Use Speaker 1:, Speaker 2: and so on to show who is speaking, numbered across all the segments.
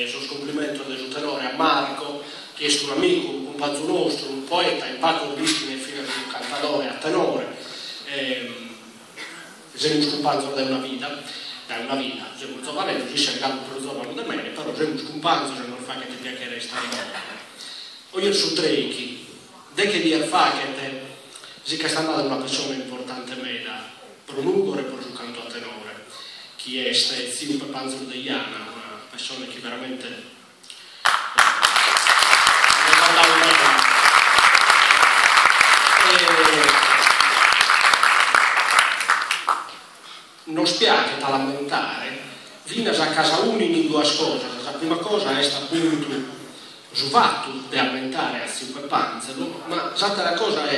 Speaker 1: sul complimento del suo tenore a Marco, che è un amico, un compagno nostro, un poeta, in Paco Bistine, fino a un cantatore a tenore, siamo un compagno da una vita, siamo giovanetti, ci siamo per giovane da me, però siamo un compagno, se non fa che ti piacere stare con me. Oggi su Trechi, da che dir fa che te, si che sta andando una persona importante meda, per un lungo e per un canto a tenore, chi è zio Panzo de Iana, una persona che veramente non spiace da lamentare, viene a casa uno in due cose. La prima cosa è appunto il fatto di aumentare a zio Panzelo, ma l'altra cosa è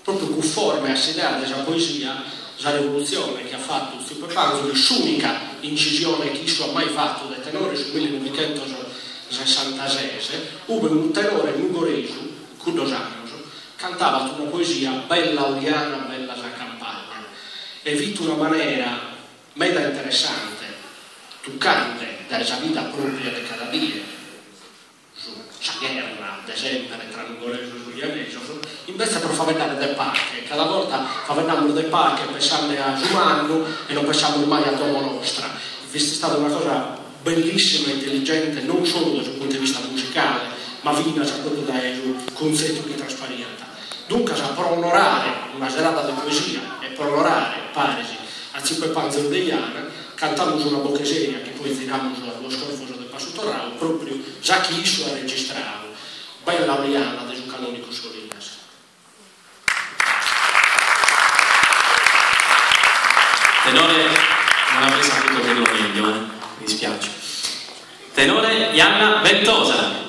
Speaker 1: proprio conforme a l'idea della poesia, la rivoluzione che ha fatto zio Panzelo, l'unica incisione che esso ha mai fatto dai tenori sul 1966, dove un tenore nugoreso, cudosano, cantava una poesia bella oliana, bella la campagna, e vita una maniera meda interessante, toccante dalla vita propria di cada dia, la guerra, ad esempio, tra nugoreso e giulianeso, invece per far vedere dei parchi, cada volta facciamo dei parchi pensando a Giumanno e non pensiamo mai a Domo Nostra. Questa è stata una cosa bellissima e intelligente, non solo dal punto di vista musicale, ma vina proprio dai concetti di trasparenza. Dunque, per onorare una serata di poesia e per onorare Parisi a Cipe Panzer de Iana, cantamos una bocheseria che poi tiramos allo scorfoso del Passo Torrao, proprio già chi isso ha registrato, bella Oriana de su canonico Solinas.
Speaker 2: Tenore non avrei saputo dirlo meglio, mi dispiace. Tenore Ianna Ventosa.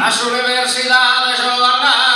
Speaker 1: a su universidad de Giovanna